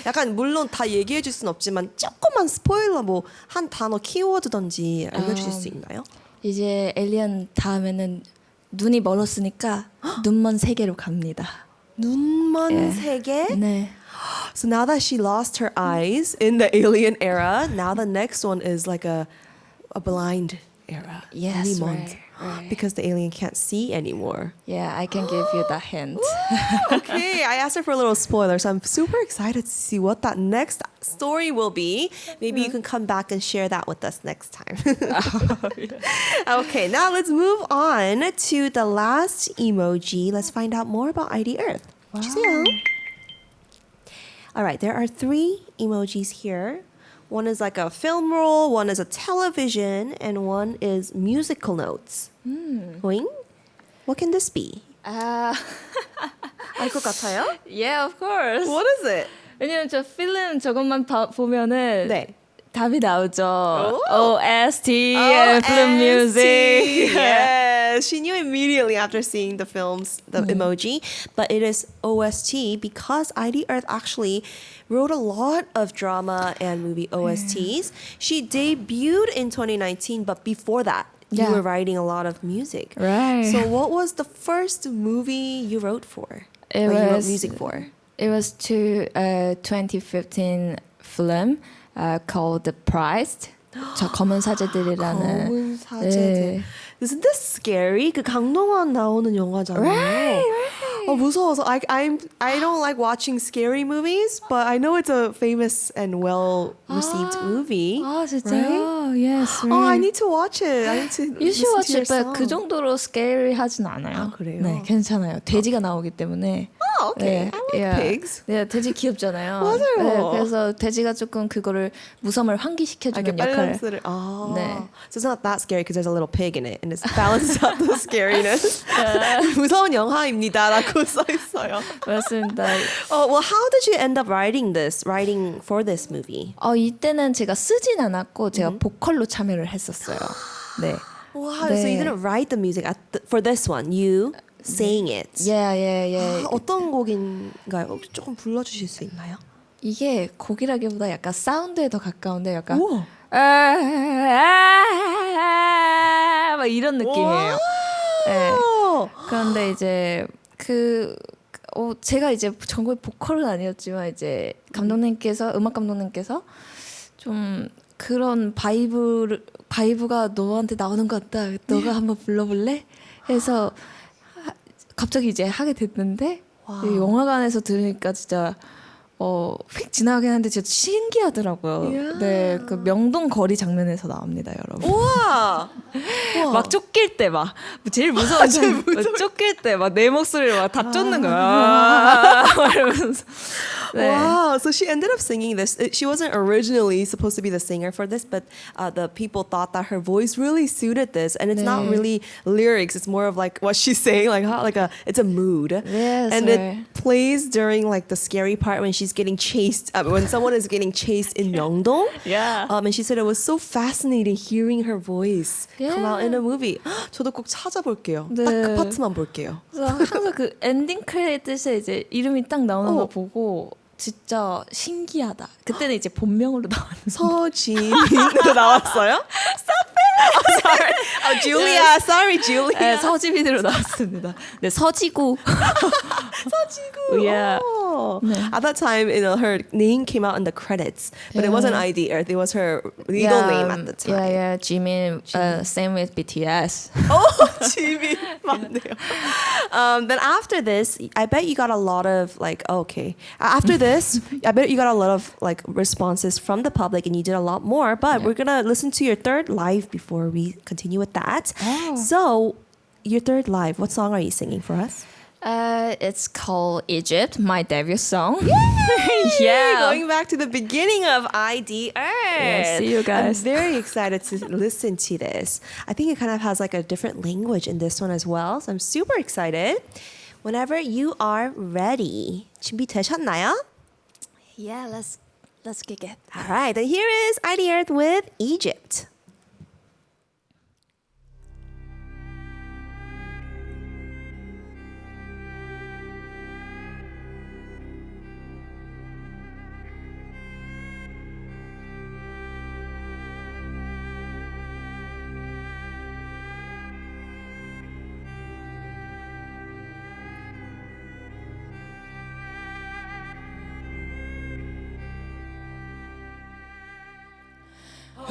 약간 물론 다 얘기해 줄 수는 없지만 조금만 스포일러 뭐 한 단어 키워드든지 알려주실 수 있나요? 이제 에일리언 다음에는 눈이 멀었으니까 눈먼 세계로 갑니다. 눈먼 세계? 네. So now that she lost her eyes in the alien era, now the next one is like a blind era. Yes, 눈먼. right. Because the alien can't see anymore. Yeah, I can give you that hint. Okay, I asked her for a little spoiler, so I'm super excited to see what that next story will be. Maybe you can come back and share that with us next time. Okay, now let's move on to the last emoji. Let's find out more about IDEarth. 주세요. All right, there are 3 emojis here. One is like a film roll, one is a television, and one is musical notes. Wing? What can this be? 알 것 같아요? Yeah, of course. What is it? 왜냐면 저 필름 저것만 보면은 네. 답이 나오죠. 오. OST, film music. Yes, she knew immediately after seeing the films, the emoji. But it is OST because IDEarth actually wrote a lot of drama and movie OSTs. She debuted in 2019, but before that, you Yeah. were writing a lot of music. Right. So what was the first movie you wrote for? It or you wrote was- music for? It was to a 2015 film called The Priest. 저 검은 사제들이라는. 검은 사제들. Isn't this scary? 그 강동원 나오는 영화잖아요. Right. 무서워서 I don't like watching scary movies, but I know it's a famous and well received movie. 진짜요? Oh, yes. Oh, I need to watch it. I need to You should listen watch to your it, but song. 그 정도로 scary 하진 않아요. 아, 그래요? 네, 괜찮아요. 돼지가 나오기 때문에. Oh, okay. 네, I like pigs. 네, 돼지 귀엽잖아요. 맞아요. 네, 그래서 돼지가 조금 그거를 무섬을 환기시켜주는 역할을. 밸런스를. 아. 네. So it's not that scary because there's a little pig in it and it's balances out the scariness. 무서운 영화입니다라고 써 있어요. 맞습니다. Well, how did you end up writing for this movie? 이때는 제가 쓰진 않았고 제가 보컬로 참여를 했었어요. 네. Wow, 네. so you didn't write the music for this one. You sang it. 예. 어떤 곡인가요? 혹시 조금 불러주실 수 있나요? 이게 곡이라기보다 약간 사운드에 더 가까운데 약간 우와. 막 이런 느낌이에요. 네. 그런데 이제 제가 이제 전공의 보컬은 아니었지만 이제 음악 감독님께서 좀 그런 바이브가 너한테 나오는 것 같다. 너가 한번 불러볼래? 해서 갑자기 이제 하게 됐는데 영화관에서 들으니까 진짜 휙 지나가긴 한데 진짜 신기하더라고요. Yeah. 네, 그 명동 거리 장면에서 나옵니다, 여러분. 우와. 막 쫓길 때 막 제일 무서운 쫓길 때 막 내 목소리를 막 다 쫓는 거야. 이러면서. 네. Wow, so she ended up singing this. She wasn't originally supposed to be the singer for this, but the people thought that her voice really suited this, and it's not really lyrics. It's more of like what she's saying, it's a mood, Yes, and it plays during like the scary part when she's getting chased, when someone is getting chased in Myeongdong. Yeah. And she said it was so fascinating hearing her voice come out in a movie. 저도 꼭 찾아볼게요. 네. 딱 그 파트만 볼게요. 그래서 항상 그 엔딩 크레딧에 이제 이름이 딱 나오는 거 보고 진짜 신기하다. 그때는 이제 본명으로 나왔는데. 서지민으로 나왔어요? Sorry. Julia. Yes. Sorry, Julia. 네, 서지민으로 나왔습니다. 네, 서지구. 서지구. Yeah. Oh. 네. At that time, her name came out in the credits, but it wasn't 아이디얼스. It was her legal name at the time. Yeah, Jimin. Same with BTS. Oh, 지민. 맞네요. Then after this, I bet you got a lot of after this, I bet you got a lot of responses from the public and you did a lot more, but we're going to listen to your third live before we continue with that. Oh. So, your third live, what song are you singing for us? It's called Egypt, my debut song. Yeah. Going back to the beginning of IDR. Yeah, see you guys. I'm very excited to listen to this. I think it kind of has like a different language in this one as well. So I'm super excited. Whenever you are ready. 준비되셨나요? Yeah, let's kick it. All right. Then here is IDR with Egypt.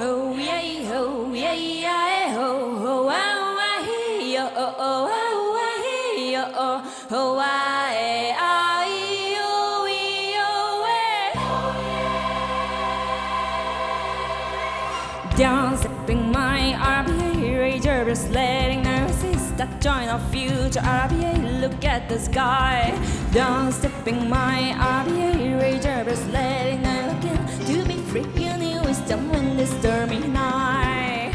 Oh yeah, oh yeah, yeah, oh oh wow, hey, oh oh wow, hey, oh oh wow, down stepping my RBA razor, just letting nervous that join our future RBA. Look at the sky, down stepping my RBA razor, just letting nervous to be free. You need wisdom when this stormy night.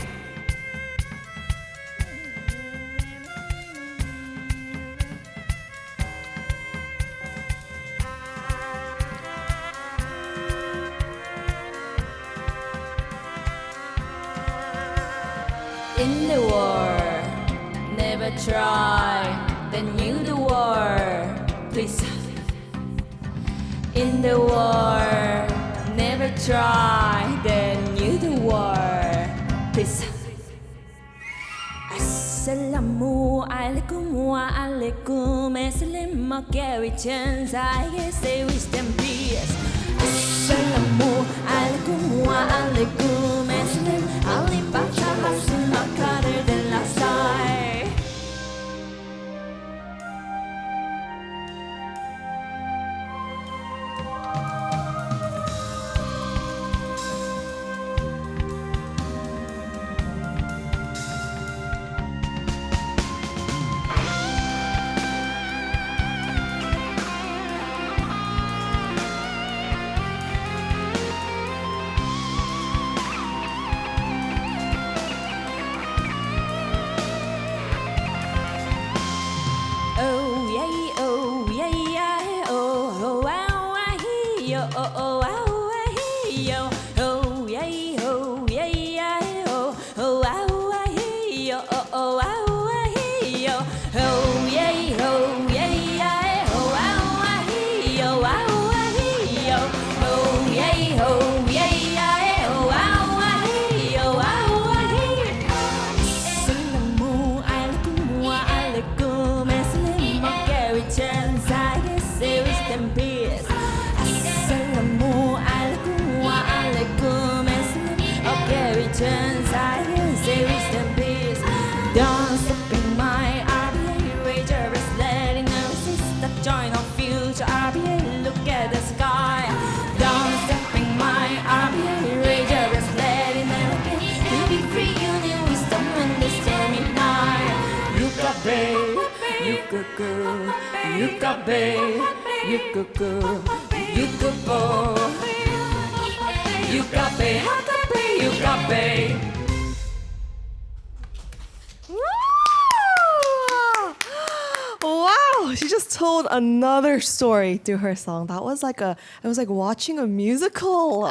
In the war, never try, then you the war, please. In the war, never try, then you the war, please. Assalamu alaikum wa alaikum assalam makkawichan saye say wisdom peace. Assalamu alaikum wa alaikum assalam alibata hasim makar de la sai. yo, oh, oh, wow, hey, yo, oh, yeah, oh, yeah, yeah, oh, oh, wow, hey, yo, oh, oh, wow, hey, yo, oh, yeah, oh, yeah, yeah, oh, wow, hey, yo, wow, hey, yo, oh, yeah, oh, yeah, yeah, oh, wow, hey, yo, wow, hey. 슬라모 알고 알고 매슬림 먹게 위치한 사이에 세우스 댐 비스 슬라모 알고 알고 매슬림 먹게 위치한 사이에 세우스 댐 비스 Don't stop in my RBA Ranger is letting know it's the joint of future RBA look at the sky Don't stop in my RBA Ranger is letting know to be free union wisdom in this stormy night You got babe, you could go You got babe, you could go You could go You got babe, you got babe Wow, she just told another story through her song. That was like it was like watching a musical.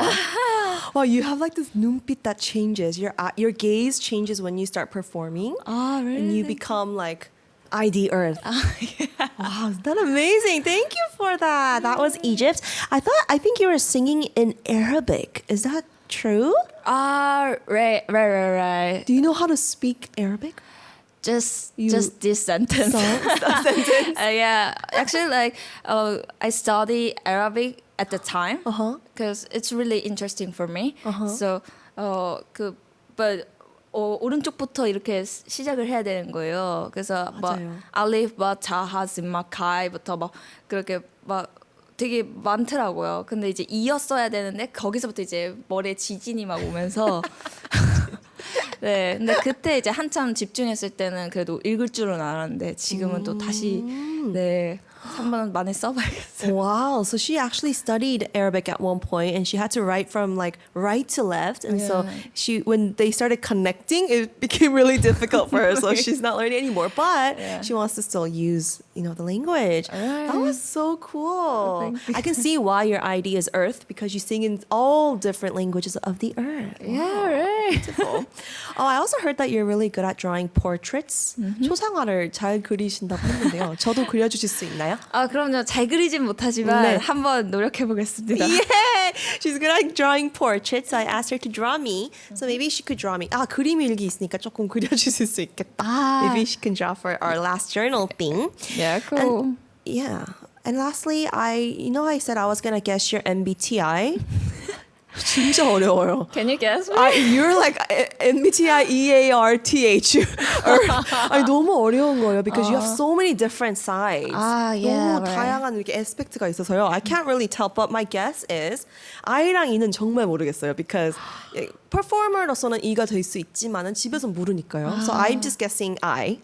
Wow, you have like this 눈빛 that changes. Your gaze changes when you start performing. Oh, really? And you become like Earth. Yeah. Wow, is that amazing? Thank you for that. That was Egypt. I think you were singing in Arabic. Is that true? Right. Do you know how to speak Arabic? Just this sentence. That sentence? Yeah, actually, like I study Arabic at the time because Uh-huh. it's really interesting for me. So but 오른쪽부터 이렇게 시작을 해야 되는 거예요. 그래서 막 맞아요. 알리프, 바, 자하, 짐마, 카이부터 막 그렇게 막 되게 많더라고요. 근데 이제 이었어야 되는데 거기서부터 이제 머리에 지진이 막 오면서 네, 근데 그때 이제 한참 집중했을 때는 그래도 읽을 줄은 알았는데 지금은 또 다시 네 3번 만에 써봐야겠어요. Wow, so she actually studied Arabic at one point and she had to write from like right to left and so when they started connecting it became really difficult for her so she's not learning anymore but she wants to still use the language. That was so cool. I can see why your ID is Earth because you sing in all different languages of the earth. Yeah, right. Beautiful. Oh, I also heard that you're really good at drawing portraits. 초상화를 잘 그리신다고 했는데요. 저도 그려주실 수 있나요? 아, 그럼요. 잘 그리진 못하지만 네. 한번 노력해 보겠습니다. Yeah, she's good at drawing portraits. So I asked her to draw me. So maybe she could draw me. 그림 일기 있으니까 조금 그려주실 수 있겠다. Maybe she can draw for our last journal thing. Yeah, cool. And lastly, I said I was gonna guess your MBTI. 진짜 어려워요. Can you guess me? You're like MBTI EARTH. 아니 너무 어려운 거예요 because you have so many different sides. Yeah, 너무 right. 다양한 이렇게 에스펙트가 있어서요. I can't really tell, but my guess is I랑 E는 정말 모르겠어요 because performer로서는 E가 될 수 있지만은 집에서 모르니까요. So I'm just guessing I.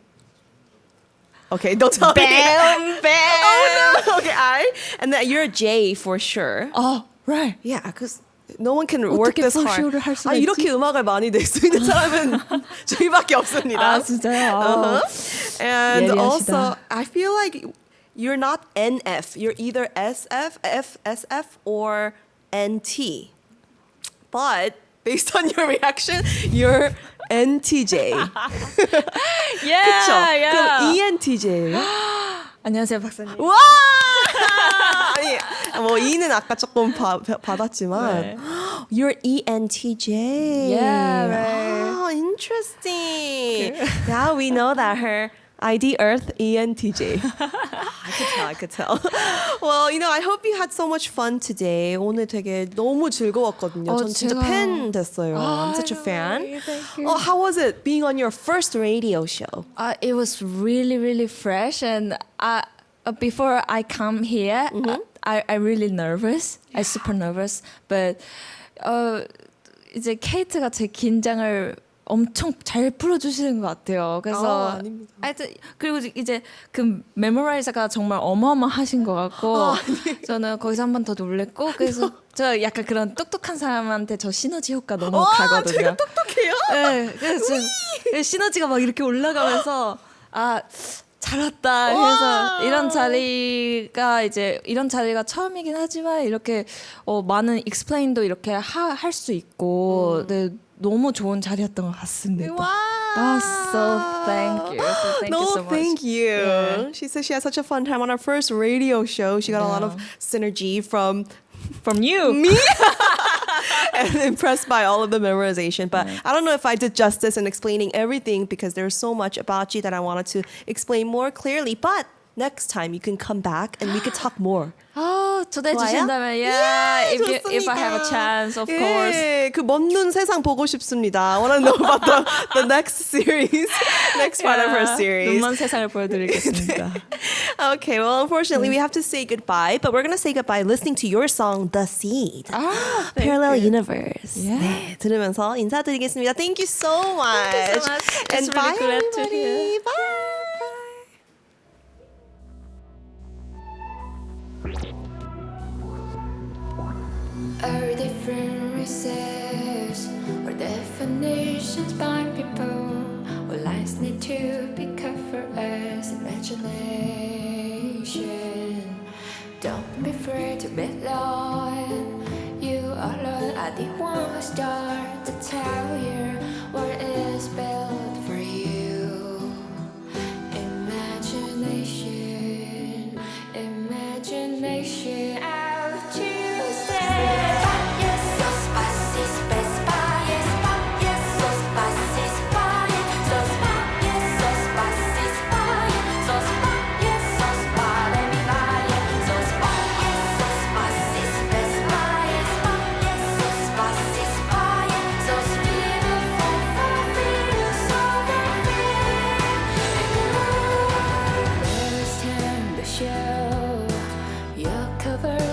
Okay, don't tell me. Bam, bam. Oh no. Okay, I. And then you're a J for sure. Oh, right. Yeah, because no one can work this hard. 포쇼를 할 수가 이렇게 있지? 음악을 많이 낼 수 있는 사람은 저희밖에 없습니다. 아, 진짜요? And 예리하시다. also, I feel like you're not NF. You're either SF, FSF, or NT. But based on your reaction, you're NTJ. Yeah, 그쵸? yeah. 그럼 ENTJ예요? 안녕하세요, 박사님. 와! 아니, 뭐 E는 아까 조금 받았지만 네. You're ENTJ. Yeah, right. Oh, interesting. Now we know that her ID Earth ENTJ. I could tell. Well, I hope you had so much fun today. 오늘 되게 너무 즐거웠거든요. 전 진짜 제가... 팬 됐어요. I'm such a fan. Thank you. How was it being on your first radio show? It was really, really fresh, and before I come here, I really nervous. I super nervous, but 이제 케이트가 제 긴장을 엄청 잘 풀어주시는 것 같아요. 그래서 아닙니다. 하여튼 그리고 이제 그 메모라이저가 정말 어마어마하신 것 같고 저는 거기서 한 번 더 놀랬고 그래서 저 약간 그런 똑똑한 사람한테 저 시너지 효과 너무 가거든요. 제가 똑똑해요? 네, 그래서 시너지가 막 이렇게 올라가면서 잘 왔다. 그래서 이런 자리가 처음이긴 하지만 이렇게 많은 explain도 이렇게 할 수 있고 네, 너무 좋은 자리였던 것 같습니다. So thank you. So thank you so much. Thank you. Yeah. She said she had such a fun time on our first radio show. She got a lot of synergy from you. me. And impressed by all of the memorization. But I don't know if I did justice in explaining everything because there's so much about you that I wanted to explain more clearly. But next time you can come back and we could talk more. 초대해 좋아요? 주신다면 if I have a chance, of course. 예, 그 먼 세상 보고 싶습니다. I want to know about the next series, next part of her series. 눈먼 세상을 보여드리겠습니다. Okay, well, unfortunately, we have to say goodbye, but we're going to say goodbye listening to your song, The Seed. Parallel Universe. Yeah. 네, 들으면서 인사드리겠습니다. Thank you so much. Thank you so much. It's And really bye, glad to everybody. hear. Bye. Our different races or definitions by people, all lines need to be covered as imagination. Don't be afraid to be alone. You alone are the one who start to tell you what is built for you. Imagination, imagination. I'll choose it.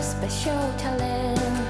Special talent.